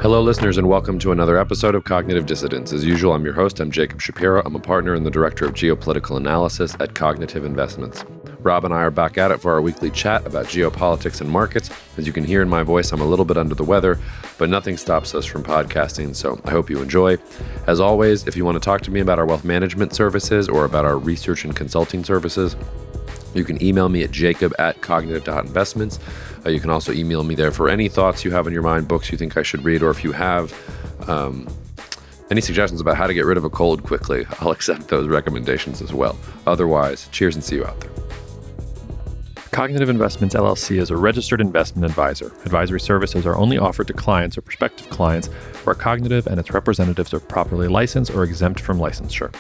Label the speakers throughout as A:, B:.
A: Hello, listeners, and welcome to another episode of Cognitive Dissidents. As usual, I'm your host. I'm Jacob Shapiro. I'm a partner and the director of geopolitical analysis at Cognitive Investments. Rob and I are back at it for our weekly chat about geopolitics and markets. As you can hear in my voice, I'm a little bit under the weather, but nothing stops us from podcasting, so I hope you enjoy. As always, if you want to talk to me about our wealth management services or about our research and consulting services, you can email me at jacob@cognitive.investments. You can also email me there for any thoughts you have in your mind, books you think I should read, or if you have any suggestions about how to get rid of a cold quickly, I'll accept those recommendations as well. Otherwise, cheers and see you out there.
B: Cognitive Investments LLC is a registered investment advisor. Advisory services are only offered to clients or prospective clients where Cognitive and its representatives are properly licensed or exempt from licensure.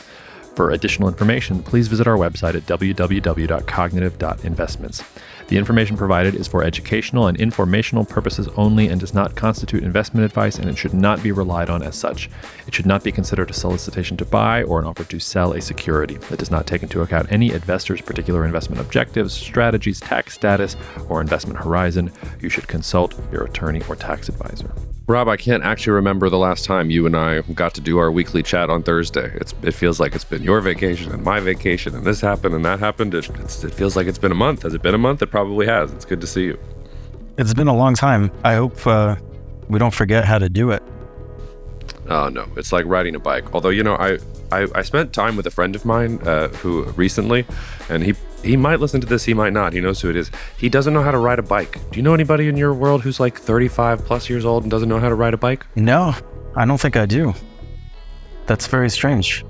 B: For additional information, please visit our website at www.cognitive.investments. The information provided is for educational and informational purposes only and does not constitute investment advice, and it should not be relied on as such. It should not be considered a solicitation to buy or an offer to sell a security. It does not take into account any investor's particular investment objectives, strategies, tax status, or investment horizon. You should consult your attorney or tax advisor.
A: Rob, I can't actually remember the last time you and I got to do our weekly chat on Thursday. It feels like it's been your vacation and my vacation, and this happened and that happened. It feels like it's been a month. Has it been a month? It probably has. It's good to see you.
C: It's been a long time. I hope we don't forget how to do it.
A: Oh, no. It's like riding a bike. Although, I spent time with a friend of mine who recently, and he might listen to this, he might not. He knows who it is. He doesn't know how to ride a bike. Do you know anybody in your world who's like 35 plus years old and doesn't know how to ride a bike?
C: No, I don't think I do. That's very strange.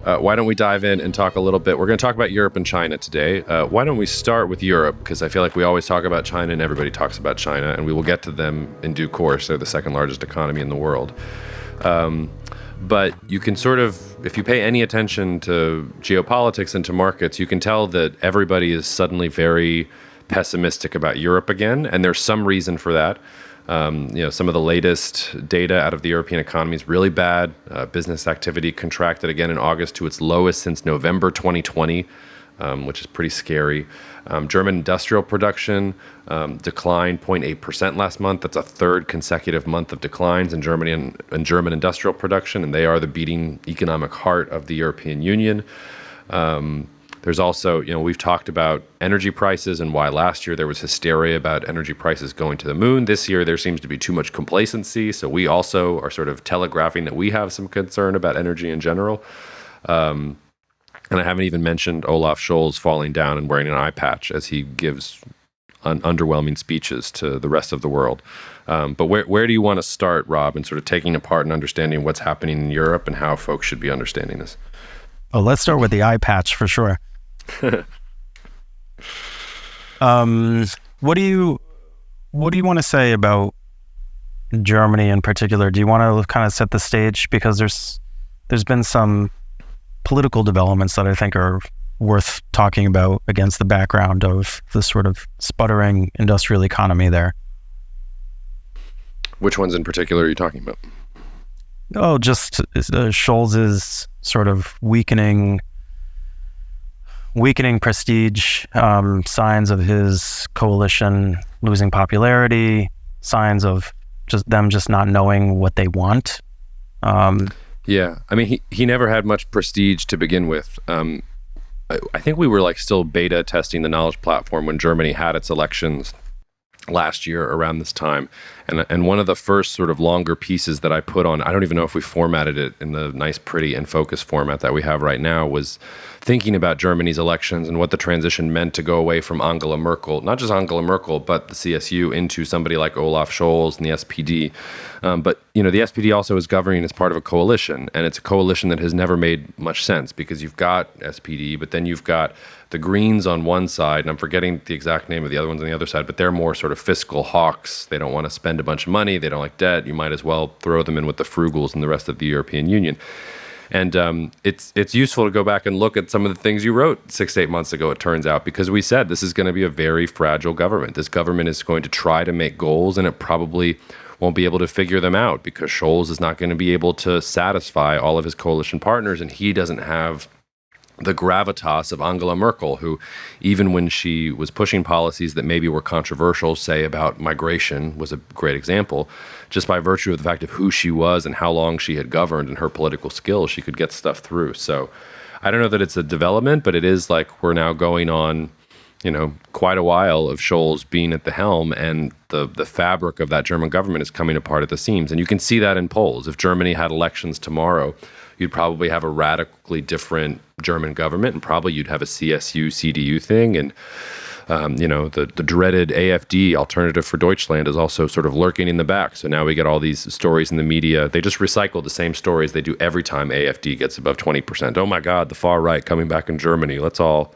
A: Why don't we dive in and talk a little bit? We're going to talk about Europe and China today. Why don't we start with Europe? Because I feel like we always talk about China and everybody talks about China, and we will get to them in due course. They're the second largest economy in the world. But you can sort of, if you pay any attention to geopolitics and to markets, you can tell that everybody is suddenly very pessimistic about Europe again, and there's some reason for that. Some of the latest data out of the European economy is really bad. Business activity contracted again in August to its lowest since November 2020, which is pretty scary. German industrial production declined 0.8% last month. That's a third consecutive month of declines in Germany and German industrial production, and they are the beating economic heart of the European Union. There's also, we've talked about energy prices and why last year there was hysteria about energy prices going to the moon. This year there seems to be too much complacency, so we also are sort of telegraphing that we have some concern about energy in general. And I haven't even mentioned Olaf Scholz falling down and wearing an eye patch as he gives underwhelming speeches to the rest of the world. But where do you want to start, Rob, in sort of taking apart and understanding what's happening in Europe and how folks should be understanding this?
C: Oh, let's start with the eye patch for sure. What do you want to say about Germany in particular? Do you want to kind of set the stage? Because there's been some political developments that I think are worth talking about against the background of the sort of sputtering industrial economy there.
A: Which ones in particular are you talking about?
C: Oh, just Scholz's sort of weakening prestige, signs of his coalition losing popularity, signs of them just not knowing what they want.
A: Yeah, I mean, he never had much prestige to begin with. I think we were still beta testing the knowledge platform when Germany had its elections last year around this time. And one of the first sort of longer pieces that I put on, I don't even know if we formatted it in the nice, pretty, and focused format that we have right now, was thinking about Germany's elections and what the transition meant to go away from Angela Merkel, not just Angela Merkel, but the CSU, into somebody like Olaf Scholz and the SPD. But the SPD also is governing as part of a coalition, and it's a coalition that has never made much sense because you've got SPD, but then you've got the Greens on one side, and I'm forgetting the exact name of the other ones on the other side, but they're more sort of fiscal hawks. They don't want to spend a bunch of money. They don't like debt. You might as well throw them in with the frugals and the rest of the European Union. And it's useful to go back and look at some of the things you wrote 6 to 8 months ago, it turns out, because we said this is going to be a very fragile government. This government is going to try to make goals, and it probably won't be able to figure them out because Scholz is not going to be able to satisfy all of his coalition partners, and he doesn't have the gravitas of Angela Merkel, who, even when she was pushing policies that maybe were controversial, say about migration was a great example, just by virtue of the fact of who she was and how long she had governed and her political skills, she could get stuff through. So I don't know that it's a development, but it is like we're now going on, quite a while of Scholz being at the helm, and the fabric of that German government is coming apart at the seams. And you can see that in polls. If Germany had elections tomorrow, you'd probably have a radically different German government, and probably you'd have a CSU, CDU thing. And, the dreaded AfD, Alternative for Deutschland, is also sort of lurking in the back. So now we get all these stories in the media. They just recycle the same stories they do every time AfD gets above 20%. Oh my God, the far right coming back in Germany. Let's all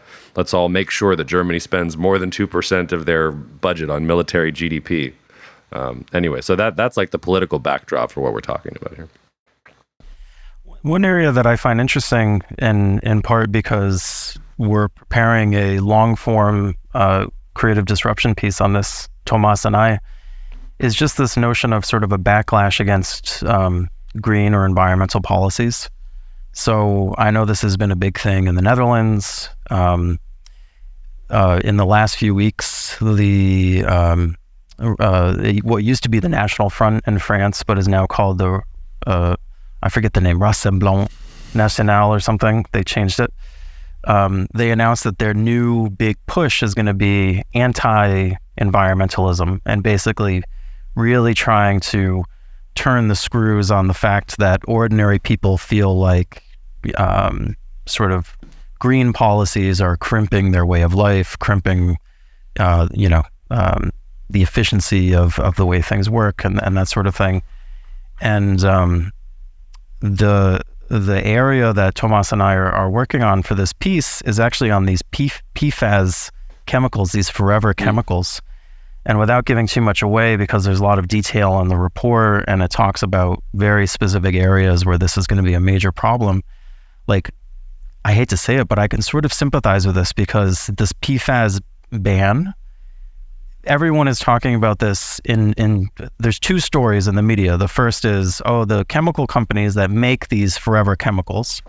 A: make sure that Germany spends more than 2% of their budget on military GDP. Anyway, so that's like the political backdrop for what we're talking about here.
C: One area that I find interesting, in part because we're preparing a long-form creative disruption piece on this, Tomas and I, is just this notion of sort of a backlash against green or environmental policies. So I know this has been a big thing in the Netherlands. In the last few weeks, what used to be the National Front in France, but is now called the I forget the name, Rassemblement National or something. They changed it. They announced that their new big push is going to be anti-environmentalism, and basically really trying to turn the screws on the fact that ordinary people feel like sort of green policies are crimping their way of life, crimping, the efficiency of the way things work and that sort of thing. And the area that Tomas and I are working on for this piece is actually on these PFAS chemicals, these forever chemicals. And without giving too much away, because there's a lot of detail in the report and it talks about very specific areas where this is going to be a major problem, like, I hate to say it, but I can sort of sympathize with this, because this PFAS ban, everyone is talking about this there's two stories in the media. The first is, the chemical companies that make these forever chemicals,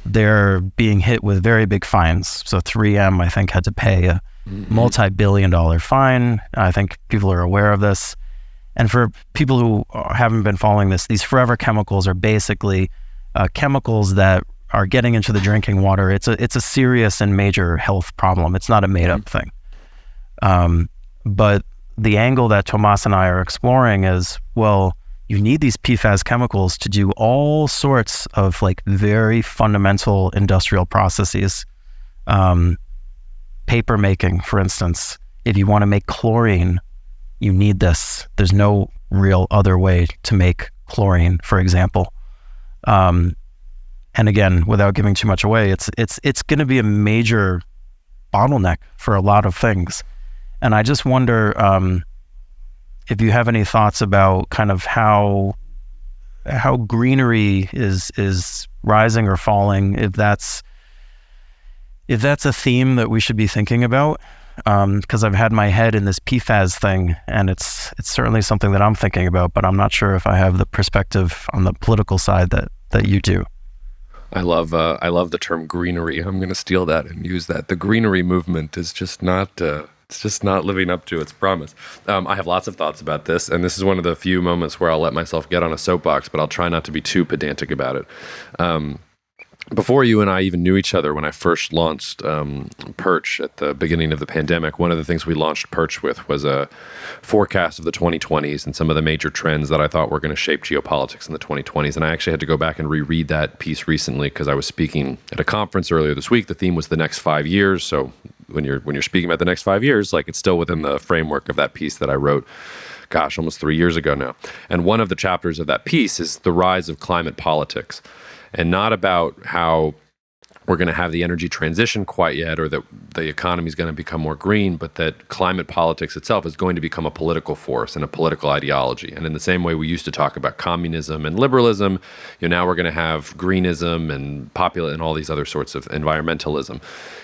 C: they're being hit with very big fines. So 3M, I think, had to pay a multi-billion-dollar fine. I think people are aware of this. And for people who haven't been following this, these forever chemicals are basically chemicals that are getting into the drinking water. It's a serious and major health problem. It's not a made-up thing. But the angle that Tomas and I are exploring is, well, you need these PFAS chemicals to do all sorts of like very fundamental industrial processes. Paper making, for instance. If you want to make chlorine, you need this. There's no real other way to make chlorine, for example. And again, without giving too much away, it's going to be a major bottleneck for a lot of things. And I just wonder if you have any thoughts about kind of how greenery is rising or falling, if that's a theme that we should be thinking about, because I've had my head in this PFAS thing, and it's certainly something that I'm thinking about, but I'm not sure if I have the perspective on the political side that you do.
A: I love the term greenery. I'm going to steal that and use that. The greenery movement is just not. It's just not living up to its promise. I have lots of thoughts about this, and this is one of the few moments where I'll let myself get on a soapbox, but I'll try not to be too pedantic about it. Before you and I even knew each other, when I first launched Perch at the beginning of the pandemic, one of the things we launched Perch with was a forecast of the 2020s and some of the major trends that I thought were going to shape geopolitics in the 2020s. And I actually had to go back and reread that piece recently because I was speaking at a conference earlier this week. The theme was the next 5 years. So when you're speaking about the next 5 years, like, it's still within the framework of that piece that I wrote, gosh, almost 3 years ago now. And one of the chapters of that piece is the rise of climate politics. And not about how we're going to have the energy transition quite yet, or that the economy is going to become more green, but that climate politics itself is going to become a political force and a political ideology. And in the same way we used to talk about communism and liberalism, now we're going to have greenism and and all these other sorts of environmentalism.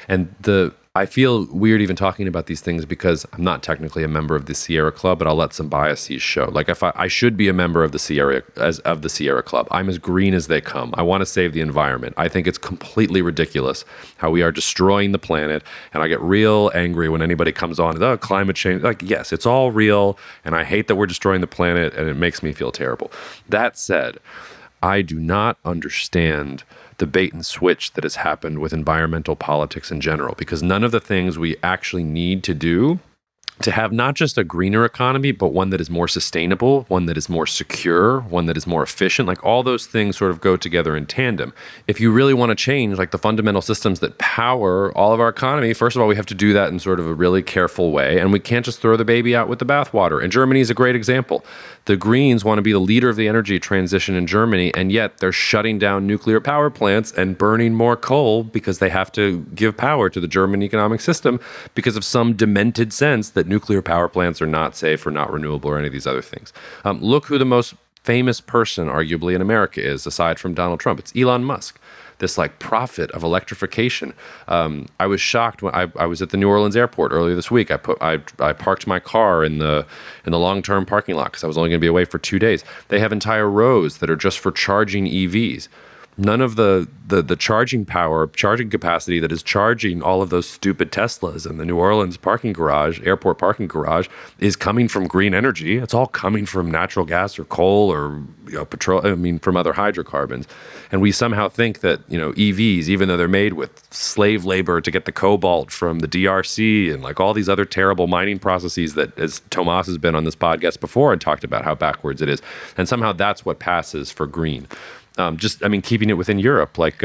A: And the I feel weird even talking about these things because I'm not technically a member of the Sierra Club, but I'll let some biases show. Like if I should be a member of the Sierra Club. I'm as green as they come. I want to save the environment. I think it's completely ridiculous how we are destroying the planet, and I get real angry when anybody comes on, oh, climate change. Like, yes, it's all real, and I hate that we're destroying the planet, and it makes me feel terrible. That said, I do not understand the bait and switch that has happened with environmental politics in general, because none of the things we actually need to do to have not just a greener economy, but one that is more sustainable, one that is more secure, one that is more efficient, like all those things sort of go together in tandem. If you really want to change like the fundamental systems that power all of our economy, first of all, we have to do that in sort of a really careful way. And we can't just throw the baby out with the bathwater. And Germany is a great example. The Greens want to be the leader of the energy transition in Germany, and yet they're shutting down nuclear power plants and burning more coal because they have to give power to the German economic system because of some demented sense that nuclear power plants are not safe or not renewable or any of these other things. Look who the most famous person, arguably, in America is, aside from Donald Trump. It's Elon Musk, this like prophet of electrification. I was shocked when I was at the New Orleans airport earlier this week. I parked my car in the long-term parking lot because I was only going to be away for 2 days. They have entire rows that are just for charging EVs. None of the charging capacity that is charging all of those stupid Teslas in the New Orleans airport parking garage, is coming from green energy. It's all coming from natural gas or coal or petrol. I mean, from other hydrocarbons. And we somehow think that EVs, even though they're made with slave labor to get the cobalt from the DRC and like all these other terrible mining processes that, as Tomas has been on this podcast before and talked about how backwards it is, and somehow that's what passes for green. Keeping it within Europe, like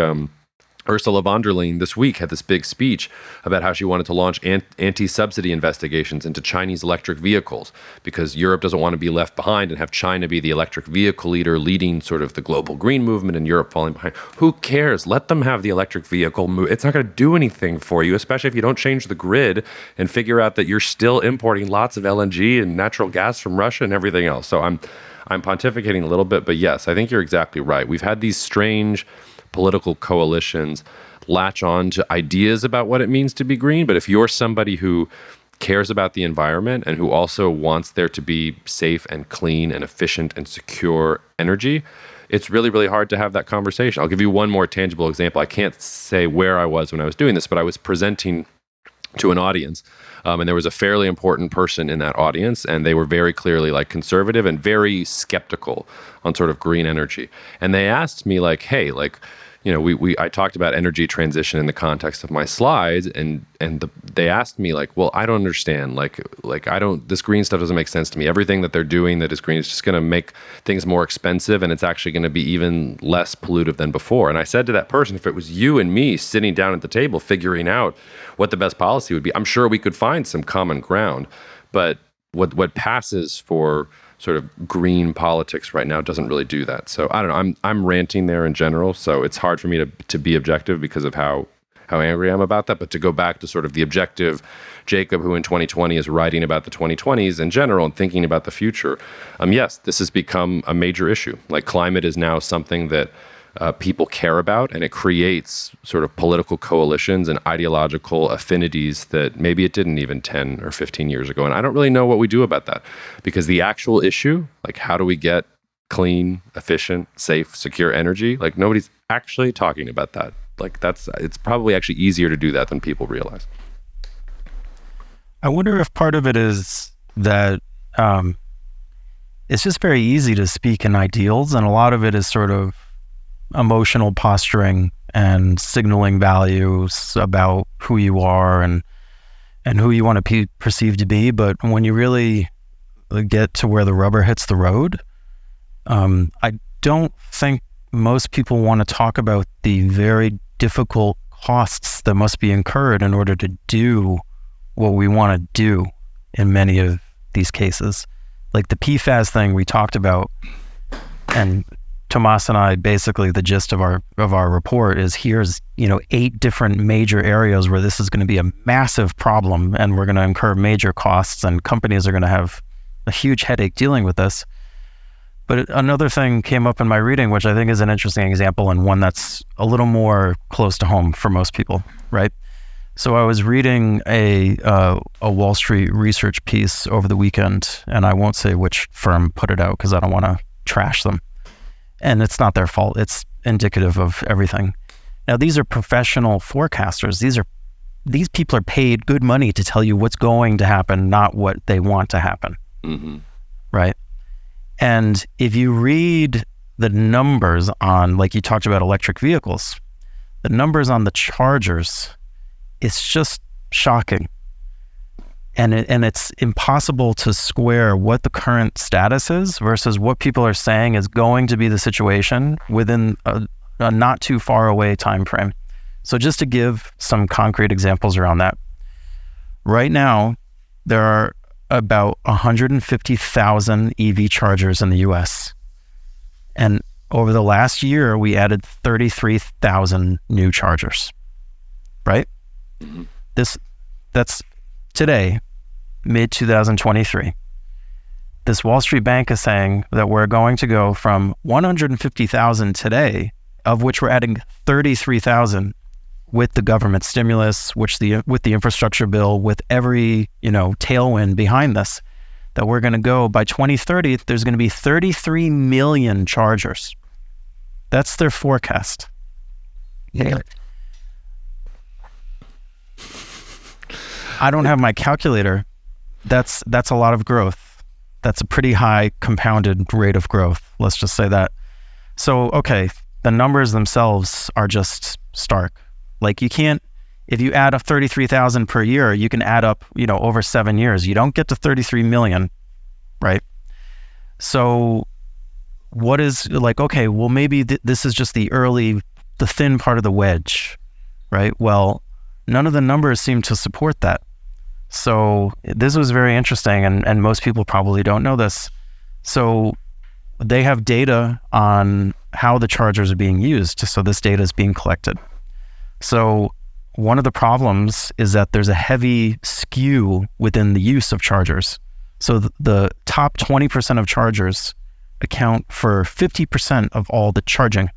A: Ursula von der Leyen this week had this big speech about how she wanted to launch anti-subsidy investigations into Chinese electric vehicles because Europe doesn't want to be left behind and have China be the electric vehicle leader leading sort of the global green movement and Europe falling behind. Who cares? Let them have the electric vehicle move. It's not going to do anything for you, especially if you don't change the grid and figure out that you're still importing lots of LNG and natural gas from Russia and everything else. So I'm pontificating a little bit, but yes, I think you're exactly right. We've had these strange political coalitions latch on to ideas about what it means to be green, but if you're somebody who cares about the environment and who also wants there to be safe and clean and efficient and secure energy, it's really, really hard to have that conversation. I'll give you one more tangible example. I can't say where I was when I was doing this, but I was presenting to an audience. And there was a fairly important person in that audience, and they were very clearly like conservative and very skeptical on sort of green energy. And they asked me like, hey, like, I talked about energy transition in the context of my slides, and they asked me like, well, I don't understand. This green stuff doesn't make sense to me. Everything that they're doing that is green is just going to make things more expensive, and it's actually going to be even less pollutive than before. And I said to that person, if it was you and me sitting down at the table figuring out what the best policy would be, I'm sure we could find some common ground. But what passes for sort of green politics right now doesn't really do that. So I don't know. I'm ranting there in general. So it's hard for me to be objective because of how angry I am about that. But to go back to sort of the objective Jacob, who in 2020 is writing about the 2020s in general and thinking about the future. Yes, this has become a major issue. Like climate is now something that people care about, and it creates sort of political coalitions and ideological affinities that maybe it didn't even 10 or 15 years ago. And I don't really know what we do about that, because the actual issue, like how do we get clean, efficient, safe, secure energy, like nobody's actually talking about that. Like it's probably actually easier to do that than people realize.
C: I wonder if part of it is that it's just very easy to speak in ideals, and a lot of it is sort of emotional posturing and signaling values about who you are and who you want to be perceived to be. But when you really get to where the rubber hits the road, I don't think most people want to talk about the very difficult costs that must be incurred in order to do what we want to do in many of these cases. Like the PFAS thing we talked about, and Tomas and I, basically the gist of our report is here's 8 different major areas where this is going to be a massive problem, and we're going to incur major costs, and companies are going to have a huge headache dealing with this. But another thing came up in my reading, which I think is an interesting example and one that's a little more close to home for most people, right? So I was reading a Wall Street research piece over the weekend, and I won't say which firm put it out because I don't want to trash them. And it's not their fault. It's indicative of everything. Now, these are professional forecasters. These people are paid good money to tell you what's going to happen, not what they want to happen.
A: Mm-hmm.
C: Right? And if you read the numbers on, like you talked about electric vehicles, the numbers on the chargers, it's just shocking. And it's impossible to square what the current status is versus what people are saying is going to be the situation within a not too far away time frame. So just to give some concrete examples around that, right now, there are about 150,000 EV chargers in the US. And over the last year, we added 33,000 new chargers, right?
A: Mm-hmm.
C: That's today, mid-2023. This Wall Street Bank is saying that we're going to go from 150,000 today, of which we're adding 33,000 with the government stimulus, with the infrastructure bill, with every, tailwind behind this, that we're going to go by 2030, there's going to be 33 million chargers. That's their forecast. Yeah. I don't have my calculator. That's a lot of growth. That's a pretty high compounded rate of growth. Let's just say that. So, okay, the numbers themselves are just stark. Like you can't, if you add up 33,000 per year, you can add up, over 7 years. You don't get to 33 million, right? So what is like, okay, well, maybe this is just the thin part of the wedge, right? Well, none of the numbers seem to support that. So this was very interesting, and most people probably don't know this. So they have data on how the chargers are being used. So this data is being collected. So one of the problems is that there's a heavy skew within the use of chargers. So the top 20% of chargers account for 50% of all the charging,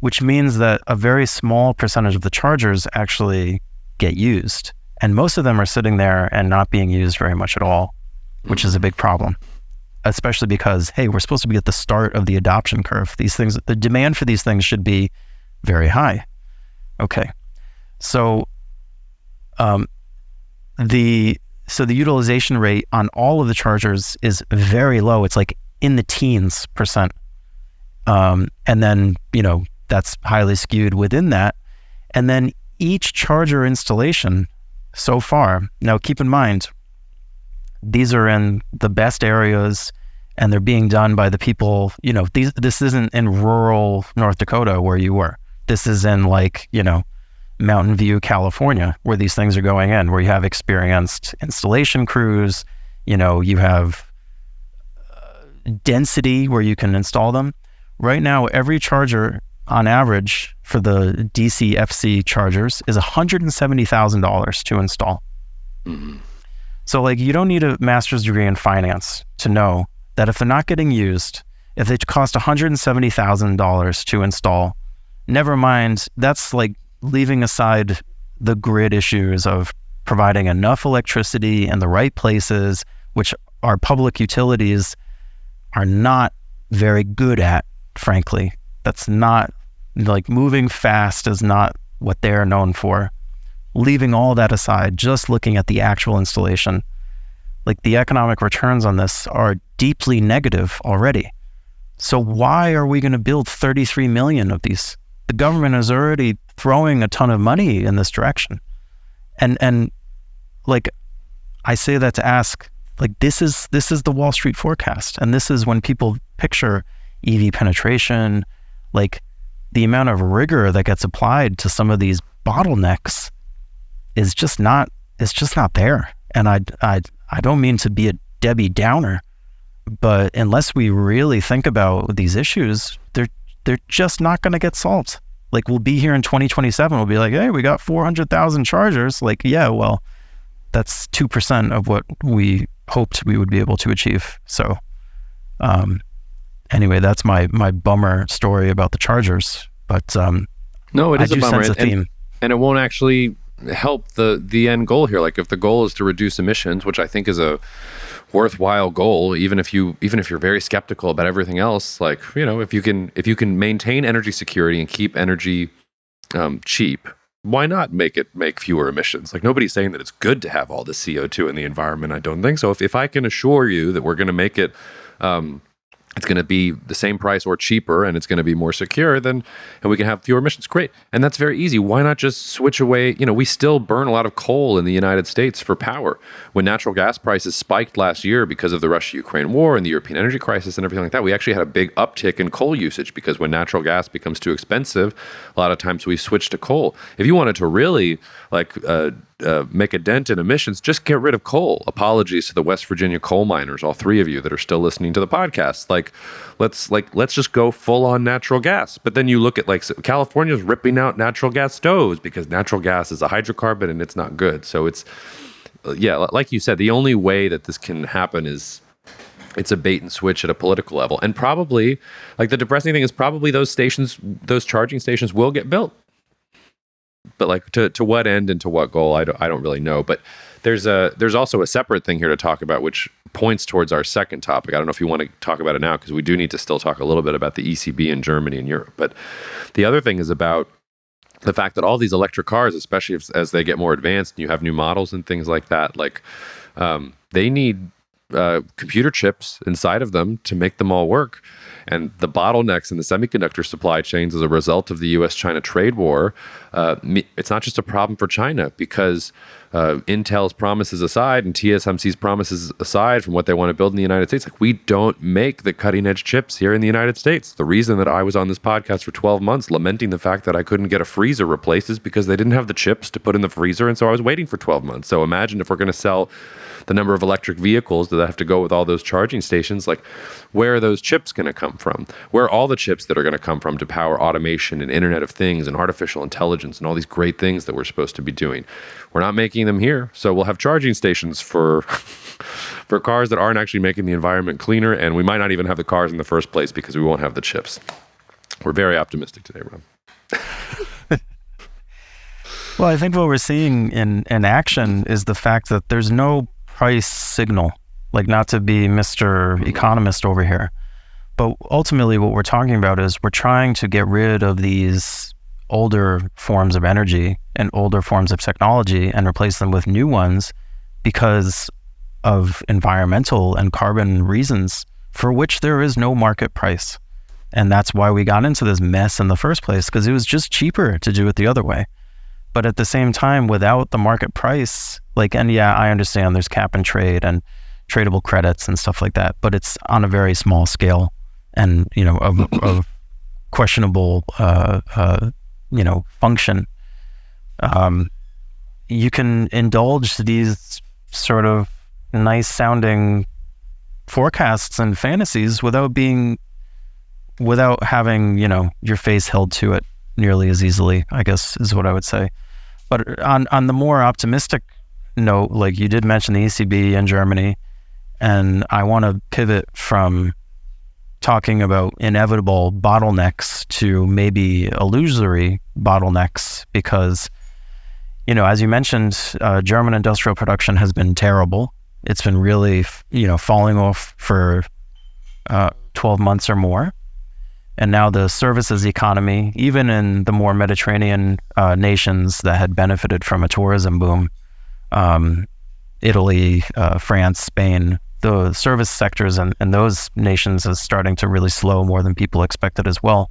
C: which means that a very small percentage of the chargers actually get used. And most of them are sitting there and not being used very much at all, which is a big problem, especially because, hey, we're supposed to be at the start of the adoption curve. These things, the demand for these things should be very high. Okay. So, the utilization rate on all of the chargers is very low. It's like in the teens percent. And then, that's highly skewed within that. And then each charger installation so far, now keep in mind, these are in the best areas and they're being done by the people, this isn't in rural North Dakota where you were. This is in Mountain View, California, where these things are going in, where you have experienced installation crews, you have density where you can install them. Right now, every charger on average for the DC-FC chargers is $170,000 to install.
A: Mm-hmm.
C: So you don't need a master's degree in finance to know that if they're not getting used, if they cost $170,000 to install, never mind, that's leaving aside the grid issues of providing enough electricity in the right places, which our public utilities are not very good at, frankly. That's not, moving fast is not what they're known for. Leaving all that aside, just looking at the actual installation, the economic returns on this are deeply negative already. So why are we going to build 33 million of these? The government is already throwing a ton of money in this direction. And I say that to ask, this is the Wall Street forecast. And this is when people picture EV penetration, the amount of rigor that gets applied to some of these bottlenecks is just not there. And I don't mean to be a Debbie Downer, but unless we really think about these issues, they're just not going to get solved. We'll be here in 2027. We'll be like, hey, we got 400,000 chargers. Yeah, well, that's 2% of what we hoped we would be able to achieve. So, anyway, that's my bummer story about the chargers. But
A: no, it is a bummer.
C: Sense a theme.
A: And it won't actually help the end goal here. Like if the goal is to reduce emissions, which I think is a worthwhile goal, even if you're very skeptical about everything else, like, you know, if you can maintain energy security and keep energy cheap, why not make fewer emissions? Like nobody's saying that it's good to have all the CO2 in the environment. I don't think so. If I can assure you that we're going to make it it's going to be the same price or cheaper, and it's going to be more secure, and we can have fewer emissions. Great. And that's very easy. Why not just switch away? You know, we still burn a lot of coal in the United States for power. When natural gas prices spiked last year because of the Russia-Ukraine war and the European energy crisis and everything like that, we actually had a big uptick in coal usage, because when natural gas becomes too expensive, a lot of times we switch to coal. If you wanted to really make a dent in emissions, just get rid of coal. Apologies to the West Virginia coal miners, all three of you that are still listening to the podcast. Let's just go full on natural gas. But then you look at California's ripping out natural gas stoves because natural gas is a hydrocarbon and it's not good. So it's like you said, the only way that this can happen is it's a bait and switch at a political level. And probably, like, the depressing thing is probably those charging stations will get built. But like to what end and to what goal, I don't really know. But there's also a separate thing here to talk about, which points towards our second topic. I don't know if you want to talk about it now, because we do need to still talk a little bit about the ECB in Germany and Europe. But the other thing is about the fact that all these electric cars, especially as they get more advanced and you have new models and things like that, they need computer chips inside of them to make them all work. And the bottlenecks in the semiconductor supply chains as a result of the U.S.-China trade war, it's not just a problem for China, because Intel's promises aside and TSMC's promises aside from what they want to build in the United States, like, we don't make the cutting-edge chips here in the United States. The reason that I was on this podcast for 12 months lamenting the fact that I couldn't get a freezer replaced is because they didn't have the chips to put in the freezer, and so I was waiting for 12 months. So imagine if we're going to sell the number of electric vehicles that have to go with all those charging stations, like, where are those chips going to come from? Where are all the chips that are going to come from to power automation and Internet of Things and artificial intelligence and all these great things that we're supposed to be doing? We're not making them here. So we'll have charging stations for cars that aren't actually making the environment cleaner, and we might not even have the cars in the first place because we won't have the chips. We're very optimistic today, Rob.
C: Well, I think what we're seeing in action is the fact that there's no price signal, like, not to be Mr. Economist over here, but ultimately what we're talking about is we're trying to get rid of these older forms of energy and older forms of technology and replace them with new ones because of environmental and carbon reasons for which there is no market price. And that's why we got into this mess in the first place, because it was just cheaper to do it the other way. But at the same time, without the market price, I understand there's cap and trade and tradable credits and stuff like that, but it's on a very small scale and, of questionable, function. You can indulge these sort of nice sounding forecasts and fantasies without having, your face held to it nearly as easily, I guess is what I would say. But on the more optimistic note, like you did mention the ECB in Germany, and I want to pivot from talking about inevitable bottlenecks to maybe illusory bottlenecks, because, as you mentioned, German industrial production has been terrible. It's been really, falling off for 12 months or more. And now the services economy, even in the more Mediterranean nations that had benefited from a tourism boom, Italy, France, Spain, the service sectors and those nations is starting to really slow more than people expected as well.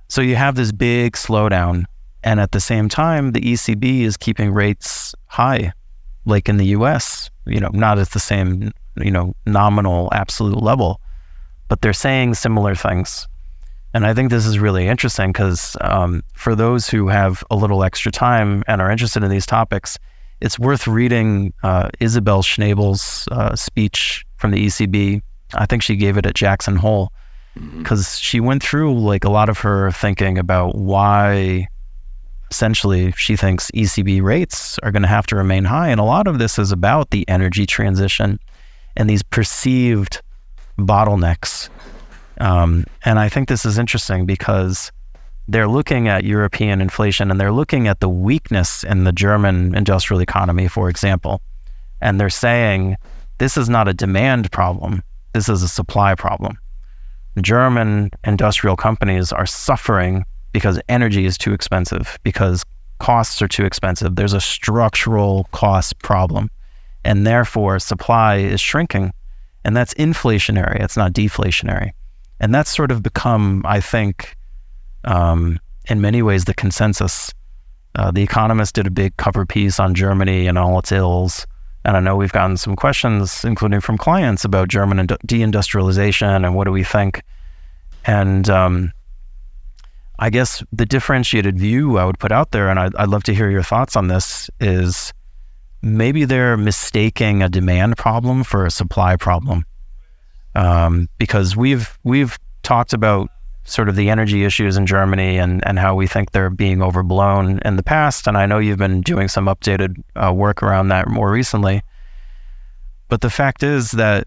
C: So you have this big slowdown. And at the same time, the ECB is keeping rates high, like in the US, not at the same, nominal absolute level, but they're saying similar things. And I think this is really interesting because for those who have a little extra time and are interested in these topics, it's worth reading Isabel Schnabel's speech from the ECB. I think she gave it at Jackson Hole, because she went through like a lot of her thinking about why essentially she thinks ECB rates are going to have to remain high. And a lot of this is about the energy transition and these perceived bottlenecks. And I think this is interesting because they're looking at European inflation and they're looking at the weakness in the German industrial economy, for example, and they're saying this is not a demand problem, this is a supply problem. German industrial companies are suffering because energy is too expensive, because costs are too expensive. There's a structural cost problem, and therefore supply is shrinking, and that's inflationary. It's not deflationary. And that's sort of become, I think, in many ways, the consensus. The Economist did a big cover piece on Germany and all its ills. And I know we've gotten some questions, including from clients, about German deindustrialization and what do we think. And I guess the differentiated view I would put out there, and I'd love to hear your thoughts on this, is maybe they're mistaking a demand problem for a supply problem. Because we've talked about sort of the energy issues in Germany and how we think they're being overblown in the past. And I know you've been doing some updated work around that more recently. But the fact is that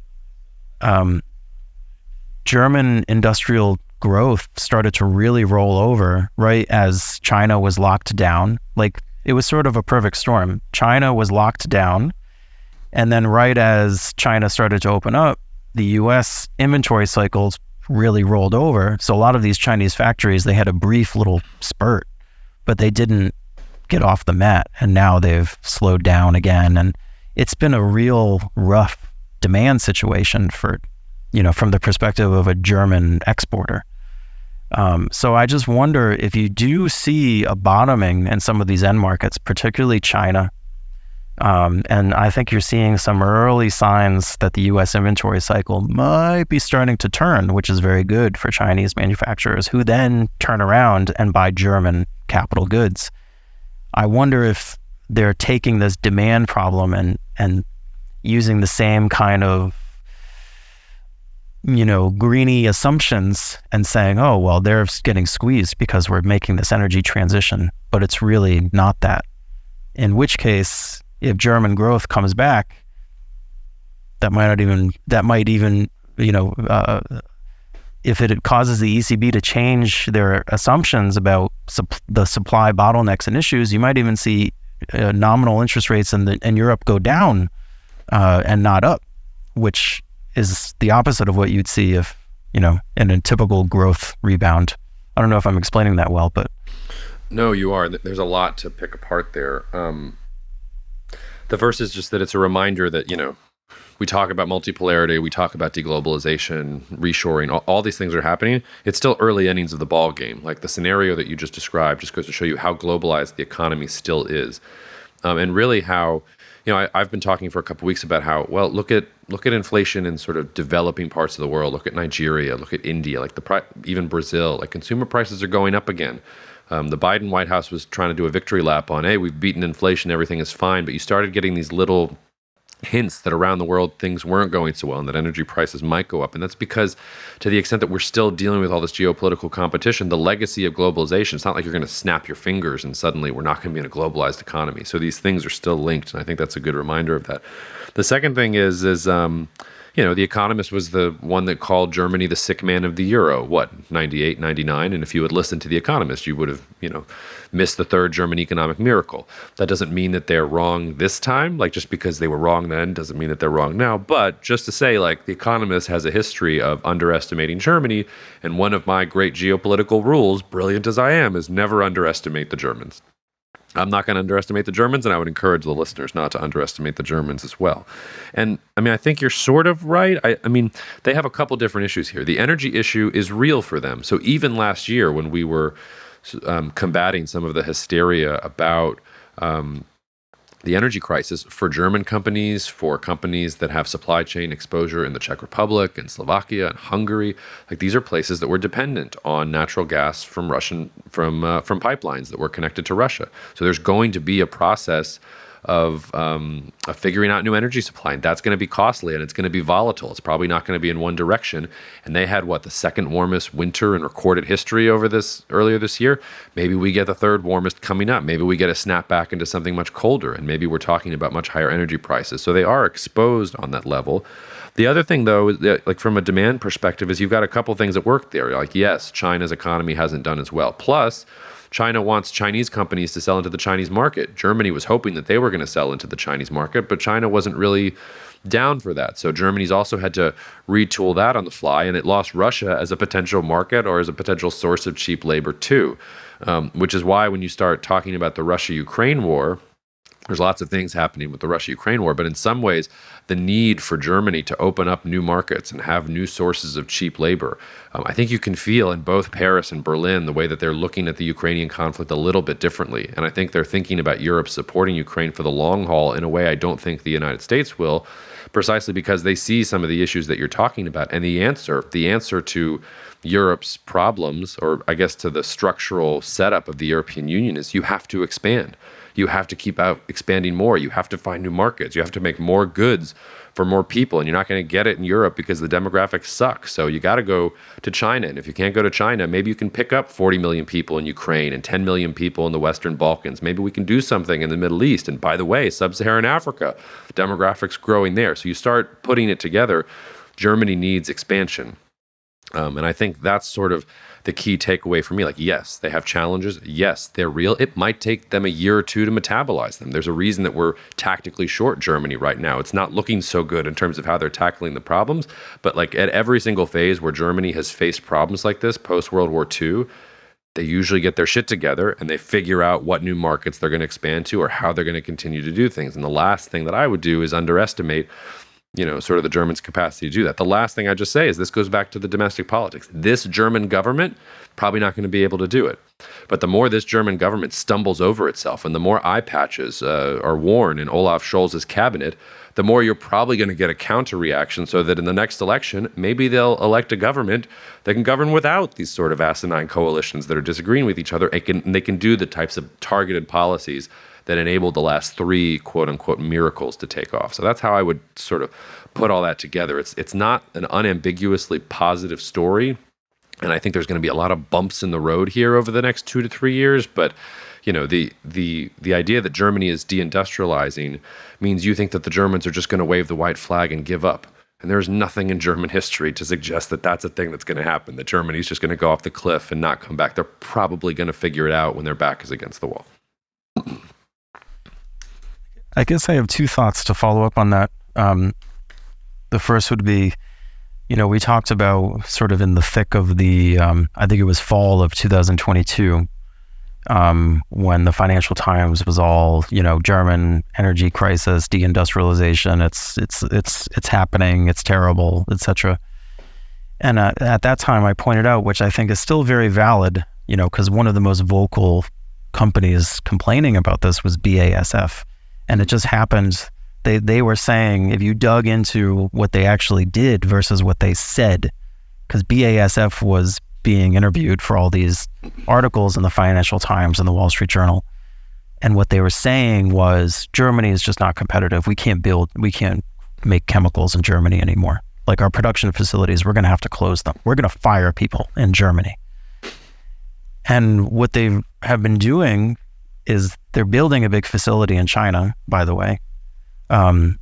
C: German industrial growth started to really roll over right as China was locked down. Like, it was sort of a perfect storm. China was locked down. And then right as China started to open up, the US inventory cycles really rolled over. So a lot of these Chinese factories, they had a brief little spurt, but they didn't get off the mat. And now they've slowed down again. And it's been a real rough demand situation for, from the perspective of a German exporter. So I just wonder if you do see a bottoming in some of these end markets, particularly China. And I think you're seeing some early signs that the U.S. inventory cycle might be starting to turn, which is very good for Chinese manufacturers who then turn around and buy German capital goods. I wonder if they're taking this demand problem and using the same kind of, greeny assumptions and saying, oh, well, they're getting squeezed because we're making this energy transition, but it's really not that. In which case, if German growth comes back, that might even, if it causes the ECB to change their assumptions about the supply bottlenecks and issues, you might even see nominal interest rates in Europe go down and not up, which is the opposite of what you'd see if, in a typical growth rebound. I don't know if I'm explaining that well, but.
A: No, you are. There's a lot to pick apart there. The first is just that it's a reminder that, we talk about multipolarity, we talk about deglobalization, reshoring, all these things are happening. It's still early innings of the ball game. Like the scenario that you just described just goes to show you how globalized the economy still is. And really how, I've been talking for a couple of weeks about how, well, look at inflation in sort of developing parts of the world. Look at Nigeria, look at India, like even Brazil, like consumer prices are going up again. The Biden White House was trying to do a victory lap on, hey, we've beaten inflation, everything is fine. But you started getting these little hints that around the world things weren't going so well and that energy prices might go up. And that's because to the extent that we're still dealing with all this geopolitical competition, the legacy of globalization, it's not like you're going to snap your fingers and suddenly we're not going to be in a globalized economy. So these things are still linked. And I think that's a good reminder of that. The second thing is The Economist was the one that called Germany the sick man of the euro, 98, 99? And if you had listened to The Economist, you would have, missed the third German economic miracle. That doesn't mean that they're wrong this time. Like, just because they were wrong then doesn't mean that they're wrong now. But just to say, like, The Economist has a history of underestimating Germany. And one of my great geopolitical rules, brilliant as I am, is never underestimate the Germans. I'm not going to underestimate the Germans, and I would encourage the listeners not to underestimate the Germans as well. And I think you're sort of right. They have a couple different issues here. The energy issue is real for them. So even last year when we were combating some of the hysteria about the energy crisis, for German companies, for companies that have supply chain exposure in the Czech Republic and Slovakia and Hungary, like these are places that were dependent on natural gas from pipelines that were connected to Russia. So there's going to be a process of figuring out new energy supply, and that's going to be costly and it's going to be volatile. It's probably not going to be in one direction. And they had the second warmest winter in recorded history earlier this year. Maybe we get the third warmest coming up. Maybe we get a snap back into something much colder, and maybe we're talking about much higher energy prices. So they are exposed on that level. The other thing, though, is that, like from a demand perspective, is you've got a couple things at work there. Like, yes, China's economy hasn't done as well. Plus, China wants Chinese companies to sell into the Chinese market. Germany was hoping that they were going to sell into the Chinese market, but China wasn't really down for that. So Germany's also had to retool that on the fly, and it lost Russia as a potential market or as a potential source of cheap labor too, which is why when you start talking about the Russia-Ukraine war, there's lots of things happening with the Russia-Ukraine war, but in some ways, the need for Germany to open up new markets and have new sources of cheap labor, I think you can feel in both Paris and Berlin the way that they're looking at the Ukrainian conflict a little bit differently. And I think they're thinking about Europe supporting Ukraine for the long haul in a way I don't think the United States will, precisely because they see some of the issues that you're talking about. And the answer to Europe's problems, or I guess to the structural setup of the European Union, is you have to expand. You have to keep out expanding more. You have to find new markets. You have to make more goods for more people. And you're not going to get it in Europe because the demographics suck. So you got to go to China. And if you can't go to China, maybe you can pick up 40 million people in Ukraine and 10 million people in the Western Balkans. Maybe we can do something in the Middle East. And by the way, Sub-Saharan Africa, demographics growing there. So you start putting it together. Germany needs expansion. And I think that's sort of the key takeaway for me. Like, yes, they have challenges. Yes, they're real. It might take them a year or two to metabolize them. There's a reason that we're tactically short Germany right now. It's not looking so good in terms of how they're tackling the problems. But like at every single phase where Germany has faced problems like this post-World War II, they usually get their shit together and they figure out what new markets they're going to expand to or how they're going to continue to do things. And the last thing that I would do is underestimate sort of the Germans' capacity to do that. The last thing I just say is this goes back to the domestic politics. This German government probably not going to be able to do it. But the more this German government stumbles over itself and the more eye patches are worn in Olaf Scholz's cabinet, the more you're probably going to get a counter reaction so that in the next election, maybe they'll elect a government that can govern without these sort of asinine coalitions that are disagreeing with each other, and they can do the types of targeted policies that enabled the last three quote unquote miracles to take off. So that's how I would sort of put all that together. It's not an unambiguously positive story. And I think there's going to be a lot of bumps in the road here over the next 2 to 3 years. But the idea that Germany is deindustrializing means you think that the Germans are just going to wave the white flag and give up. And there's nothing in German history to suggest that that's a thing that's going to happen, that Germany's just going to go off the cliff and not come back. They're probably going to figure it out when their back is against the wall.
C: I guess I have two thoughts to follow up on that. The first would be, we talked about sort of in the thick of the, I think it was fall of 2022, when the Financial Times was all, German energy crisis, deindustrialization, it's happening, it's terrible, etc. And at that time, I pointed out, which I think is still very valid, because one of the most vocal companies complaining about this was BASF. And it just happened, they were saying, if you dug into what they actually did versus what they said, because BASF was being interviewed for all these articles in the Financial Times and the Wall Street Journal. And what they were saying was, Germany is just not competitive. We can't make chemicals in Germany anymore. Like our production facilities, we're going to have to close them. We're going to fire people in Germany. And what they have been doing is they're building a big facility in China, by the way,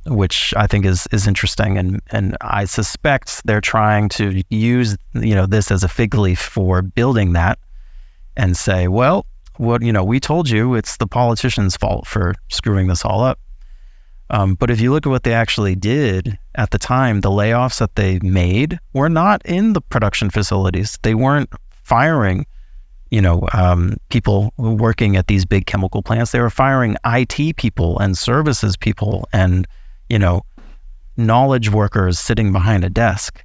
C: which I think is interesting. And I suspect they're trying to use, this as a fig leaf for building that and say, well, we told you it's the politicians' fault for screwing this all up. But if you look at what they actually did at the time, the layoffs that they made were not in the production facilities. They weren't firing people working at these big chemical plants. They were firing IT people and services people and, knowledge workers sitting behind a desk.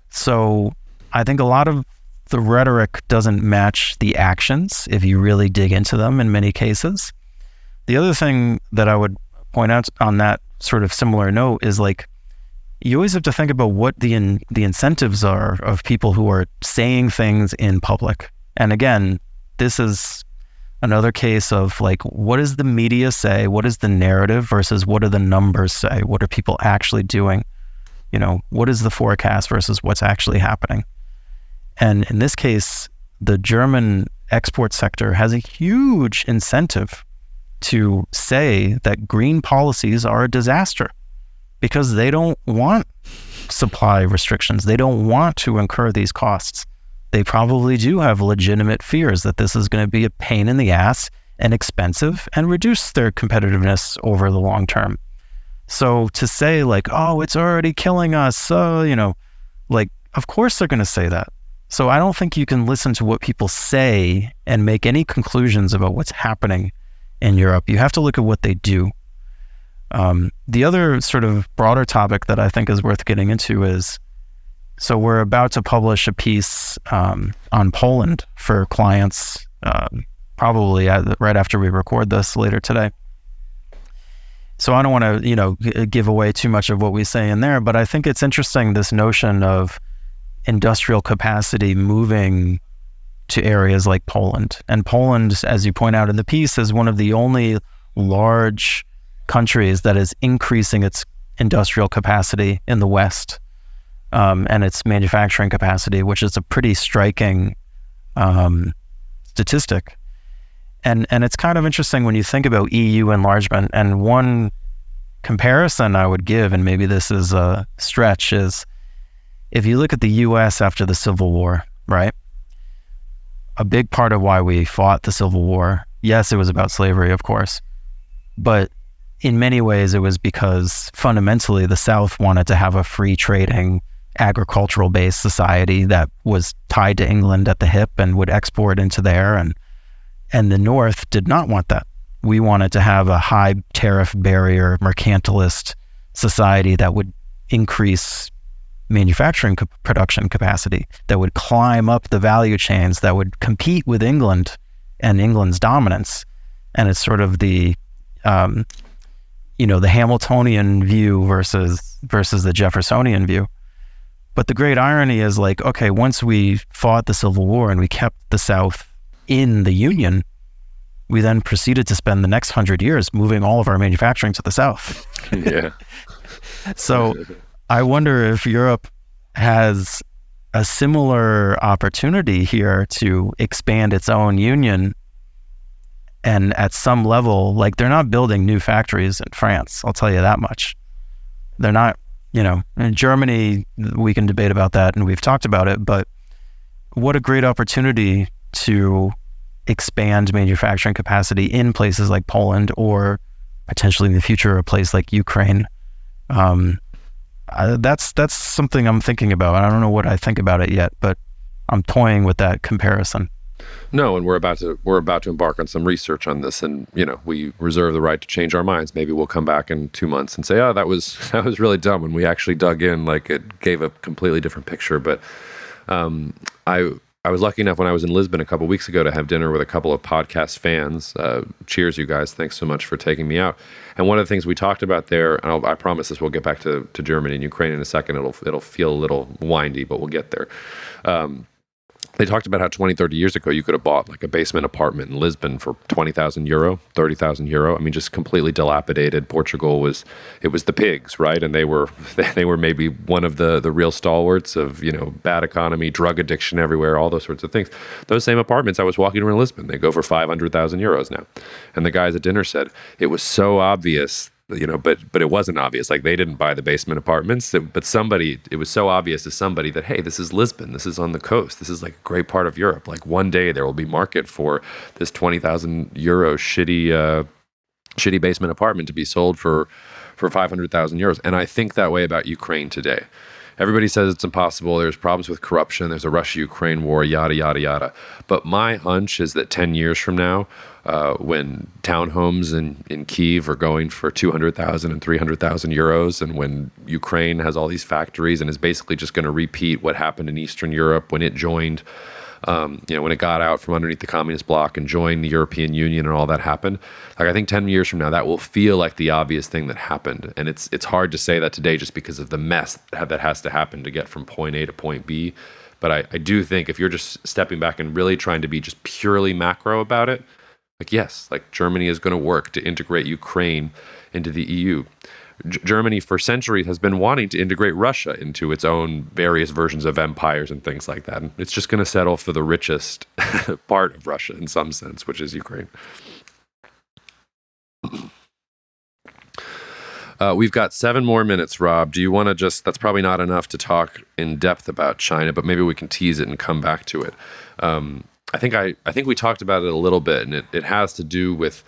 C: So I think a lot of the rhetoric doesn't match the actions if you really dig into them in many cases. The other thing that I would point out on that sort of similar note is you always have to think about what the incentives are of people who are saying things in public. And again, this is another case of what does the media say? What is the narrative versus what do the numbers say? What are people actually doing? What is the forecast versus what's actually happening? And in this case, the German export sector has a huge incentive to say that green policies are a disaster. because they don't want supply restrictions. They don't want to incur these costs. They probably do have legitimate fears that this is going to be a pain in the ass and expensive and reduce their competitiveness over the long term. So to say like, oh, it's already killing us, so, like, of course they're going to say that. So I don't think you can listen to what people say and make any conclusions about what's happening in Europe. You have to look at what they do. The other sort of broader topic that I think is worth getting into is, so we're about to publish a piece on Poland for clients, probably right after we record this later today. So I don't want to, give away too much of what we say in there, but I think it's interesting, this notion of industrial capacity moving to areas like Poland. And Poland, as you point out in the piece, is one of the only large countries that is increasing its industrial capacity in the West, and its manufacturing capacity, which is a pretty striking statistic. And it's kind of interesting when you think about EU enlargement. And one comparison I would give, and maybe this is a stretch, is if you look at the US after the Civil War, right? A big part of why we fought the Civil War, yes, it was about slavery, of course, but in many ways it was because fundamentally the South wanted to have a free trading, agricultural-based society that was tied to England at the hip and would export into there, and the North did not want that. We wanted to have a high tariff barrier, mercantilist society that would increase manufacturing production capacity, that would climb up the value chains, that would compete with England and England's dominance. And it's sort of the the Hamiltonian view versus the Jeffersonian view. But the great irony is, like, okay, once we fought the Civil War and we kept the South in the Union, we then proceeded to spend the next 100 years moving all of our manufacturing to the South.
A: Yeah.
C: So I wonder if Europe has a similar opportunity here to expand its own union. And at some level, like, they're not building new factories in France, I'll tell you that much. They're not, in Germany, we can debate about that and we've talked about it, but what a great opportunity to expand manufacturing capacity in places like Poland, or potentially in the future, a place like Ukraine. That's something I'm thinking about. I don't know what I think about it yet, but I'm toying with that comparison.
A: No, and we're about to embark on some research on this, and we reserve the right to change our minds. Maybe we'll come back in 2 months and say, "Oh, that was really dumb." When we actually dug in, like, it gave a completely different picture. But I was lucky enough when I was in Lisbon a couple of weeks ago to have dinner with a couple of podcast fans. Cheers, you guys! Thanks so much for taking me out. And one of the things we talked about there, and I promise this, we'll get back to Germany and Ukraine in a second. It'll feel a little windy, but we'll get there. They talked about how 20, 30 years ago, you could have bought like a basement apartment in Lisbon for 20,000 euro, 30,000 euro. I mean, just completely dilapidated. Portugal was the pigs, right? And they were maybe one of the real stalwarts of, bad economy, drug addiction everywhere, all those sorts of things. Those same apartments, I was walking around Lisbon, they go for 500,000 euros now. And the guys at dinner said, it was so obvious, but it wasn't obvious. Like, they didn't buy the basement apartments, but it was so obvious to somebody that, hey, this is Lisbon. This is on the coast. This is like a great part of Europe. Like, one day there will be market for this 20,000 euro shitty basement apartment to be sold for 500,000 euros. And I think that way about Ukraine today. Everybody says it's impossible. There's problems with corruption. There's a Russia-Ukraine war, yada, yada, yada. But my hunch is that 10 years from now, when townhomes in Kyiv are going for 200,000 and 300,000 euros, and when Ukraine has all these factories and is basically just going to repeat what happened in Eastern Europe when it joined, when it got out from underneath the communist bloc and joined the European Union and all that happened, like, I think 10 years from now, that will feel like the obvious thing that happened. And it's hard to say that today just because of the mess that has to happen to get from point A to point B. But I do think if you're just stepping back and really trying to be just purely macro about it, like, yes, like, Germany is going to work to integrate Ukraine into the EU. Germany for centuries has been wanting to integrate Russia into its own various versions of empires and things like that. And it's just going to settle for the richest part of Russia in some sense, which is Ukraine. We've got 7 more minutes, Rob. Do you want to that's probably not enough to talk in depth about China, but maybe we can tease it and come back to it. I think we talked about it a little bit, and it has to do with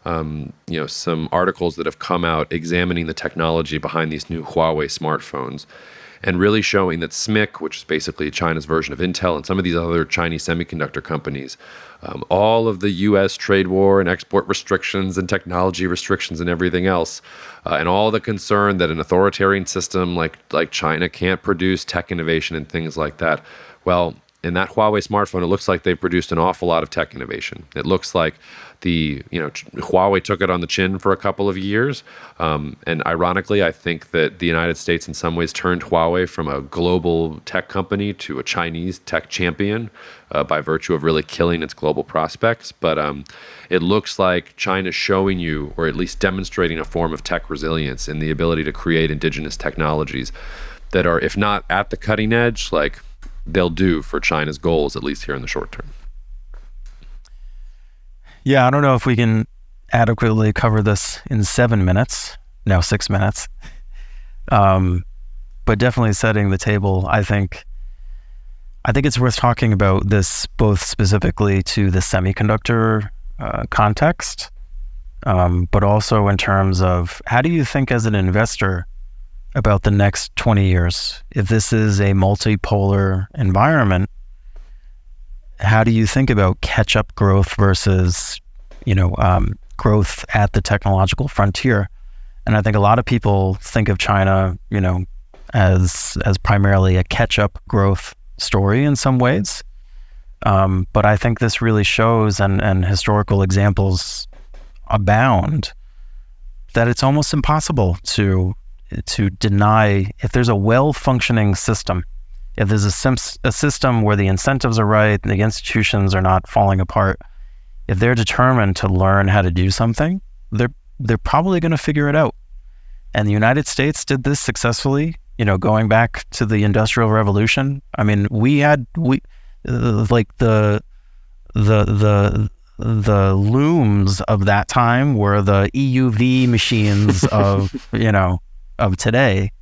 A: some articles that have come out examining the technology behind these new Huawei smartphones, and really showing that SMIC, which is basically China's version of Intel, and some of these other Chinese semiconductor companies, all of the U.S. trade war and export restrictions and technology restrictions and everything else, and all the concern that an authoritarian system like China can't produce tech innovation and things like that. Well, in that Huawei smartphone, it looks like they produced an awful lot of tech innovation. It looks like Huawei took it on the chin for a couple of years. And ironically, I think that the United States in some ways turned Huawei from a global tech company to a Chinese tech champion by virtue of really killing its global prospects. But it looks like China's showing you, or at least demonstrating, a form of tech resilience in the ability to create indigenous technologies that are, if not at the cutting edge, like they'll do for China's goals, at least here in the short term.
C: Yeah, I don't know if we can adequately cover this in 7 minutes, now 6 minutes. But definitely setting the table, I think it's worth talking about this both specifically to the semiconductor context, but also in terms of how do you think as an investor about the next 20 years? If this is a multipolar environment, how do you think about catch-up growth versus, growth at the technological frontier? And I think a lot of people think of China, as primarily a catch-up growth story in some ways. But I think this really shows, and historical examples abound, that it's almost impossible to deny, if there's a well-functioning system, if there's a system where the incentives are right and the institutions are not falling apart, if they're determined to learn how to do something, they're probably going to figure it out. And the United States did this successfully, going back to the Industrial Revolution. I mean, the looms of that time were the EUV machines of today.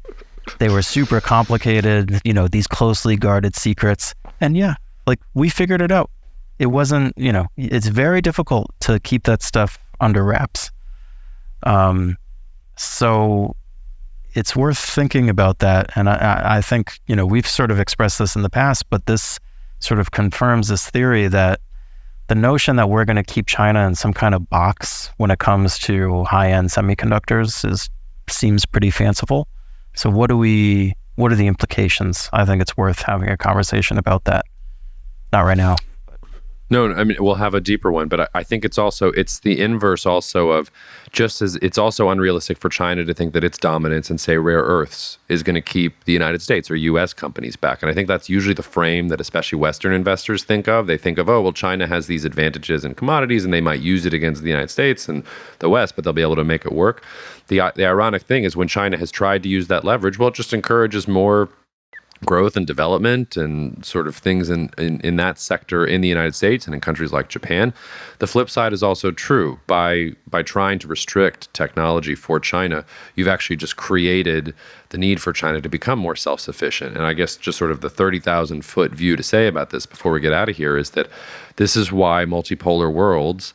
C: They were super complicated, these closely guarded secrets. And yeah, we figured it out. It wasn't, it's very difficult to keep that stuff under wraps. So it's worth thinking about that. And I think, we've sort of expressed this in the past, but this sort of confirms this theory that the notion that we're going to keep China in some kind of box when it comes to high-end semiconductors seems pretty fanciful. So what are the implications? I think it's worth having a conversation about that. Not right now.
A: No, I mean, we'll have a deeper one, but I think it's the inverse also of, just as it's also unrealistic for China to think that its dominance in, say, rare earths is going to keep the United States or U.S. companies back. And I think that's usually the frame that especially Western investors think of. They think of, oh, well, China has these advantages in commodities and they might use it against the United States and the West, but they'll be able to make it work. The ironic thing is when China has tried to use that leverage, well, it just encourages more growth and development and sort of things in that sector in the United States and in countries like Japan. The flip side is also true. By trying to restrict technology for China, you've actually just created the need for China to become more self-sufficient. And I guess just sort of the 30,000-foot view to say about this before we get out of here is that this is why multipolar worlds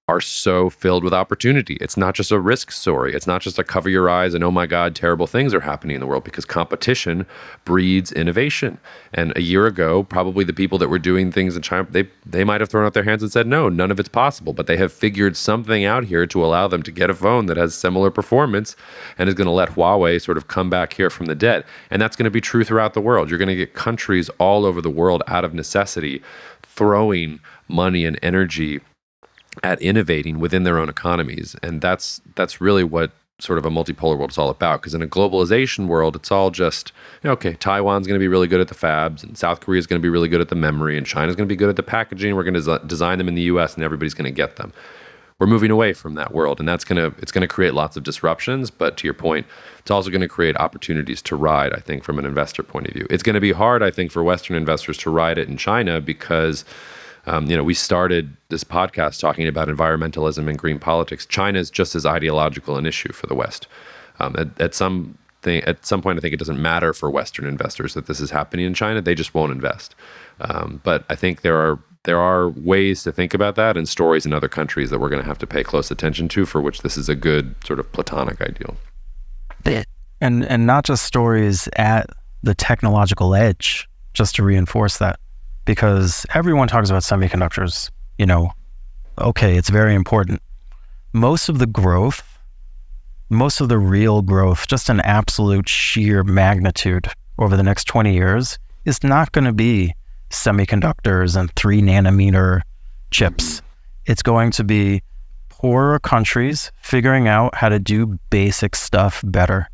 A: are so filled with opportunity. It's not just a risk story. It's not just a cover your eyes and, oh my God, terrible things are happening in the world, because competition breeds innovation. And a year ago, probably the people that were doing things in China, they might have thrown out their hands and said, no, none of it's possible. But they have figured something out here to allow them to get a phone that has similar performance and is going to let Huawei sort of come back here from the dead. And that's going to be true throughout the world. You're going to get countries all over the world out of necessity throwing money and energy at innovating within their own economies. And that's really what sort of a multipolar world is all about. Because in a globalization world, it's all just, okay, Taiwan's going to be really good at the fabs, and South Korea is going to be really good at the memory, and China's going to be good at the packaging. We're going to design them in the US, and everybody's going to get them. We're moving away from that world, and it's going to create lots of disruptions. But to your point, it's also going to create opportunities to ride, I think, from an investor point of view. It's going to be hard, I think, for Western investors to ride it in China because We started this podcast talking about environmentalism and green politics. China is just as ideological an issue for the West. At some point, I think it doesn't matter for Western investors that this is happening in China. They just won't invest. But I think there are ways to think about that and stories in other countries that we're going to have to pay close attention to, for which this is a good sort of platonic ideal.
C: And not just stories at the technological edge, just to reinforce that, because everyone talks about semiconductors, okay, it's very important. Most of the real growth, just an absolute sheer magnitude over the next 20 years, is not going to be semiconductors and 3 nanometer chips. It's going to be poorer countries figuring out how to do basic stuff better.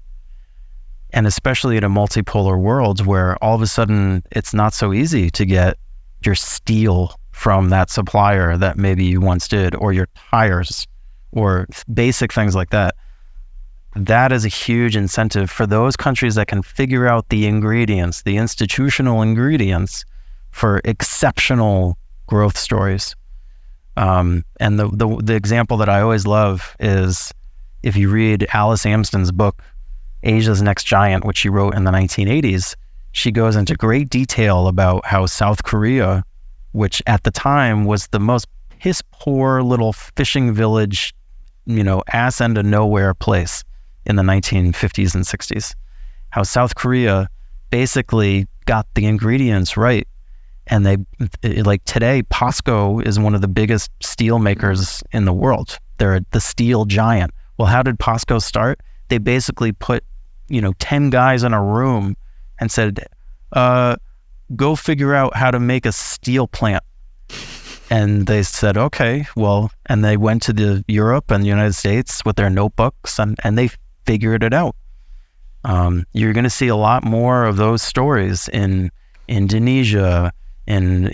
C: And especially in a multipolar world where all of a sudden it's not so easy to get your steel from that supplier that maybe you once did, or your tires, or basic things like that. That is a huge incentive for those countries that can figure out the ingredients, the institutional ingredients for exceptional growth stories. And the example that I always love is if you read Alice Amsden's book, Asia's Next Giant, which she wrote in the 1980s, she goes into great detail about how South Korea, which at the time was the most piss poor little fishing village, ass end of nowhere place in the 1950s and 60s, how South Korea basically got the ingredients right. And like today, POSCO is one of the biggest steel makers in the world. They're the steel giant. Well, how did POSCO start? They basically put 10 guys in a room and said, go figure out how to make a steel plant. And they said, okay, well, and they went to Europe and the United States with their notebooks and they figured it out. You're going to see a lot more of those stories in Indonesia, in,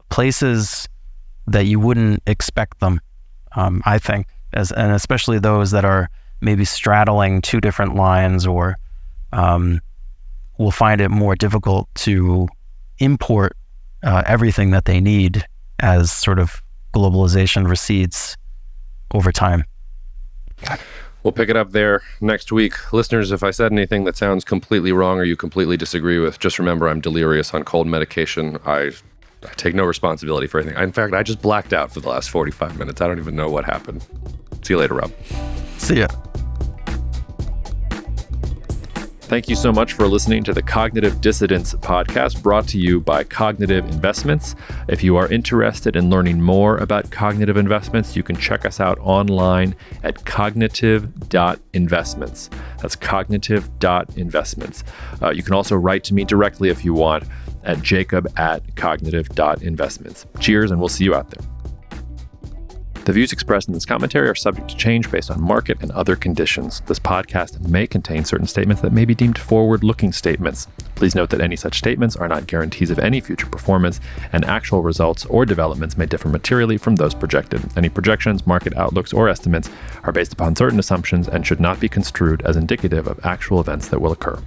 C: places that you wouldn't expect them, I think, and especially those that are maybe straddling 2 different lines, or will find it more difficult to import everything that they need as sort of globalization recedes over time.
A: We'll pick it up there next week. Listeners, if I said anything that sounds completely wrong or you completely disagree with, just remember I'm delirious on cold medication. I take no responsibility for anything. In fact, I just blacked out for the last 45 minutes. I don't even know what happened. See you later, Rob.
C: See ya.
B: Thank you so much for listening to the Cognitive Dissidents podcast, brought to you by Cognitive Investments. If you are interested in learning more about cognitive investments, you can check us out online at cognitive.investments. That's cognitive.investments. You can also write to me directly if you want at jacob@cognitive.investments. Cheers, and we'll see you out there. The views expressed in this commentary are subject to change based on market and other conditions. This podcast may contain certain statements that may be deemed forward-looking statements. Please note that any such statements are not guarantees of any future performance, and actual results or developments may differ materially from those projected. Any projections, market outlooks, or estimates are based upon certain assumptions and should not be construed as indicative of actual events that will occur.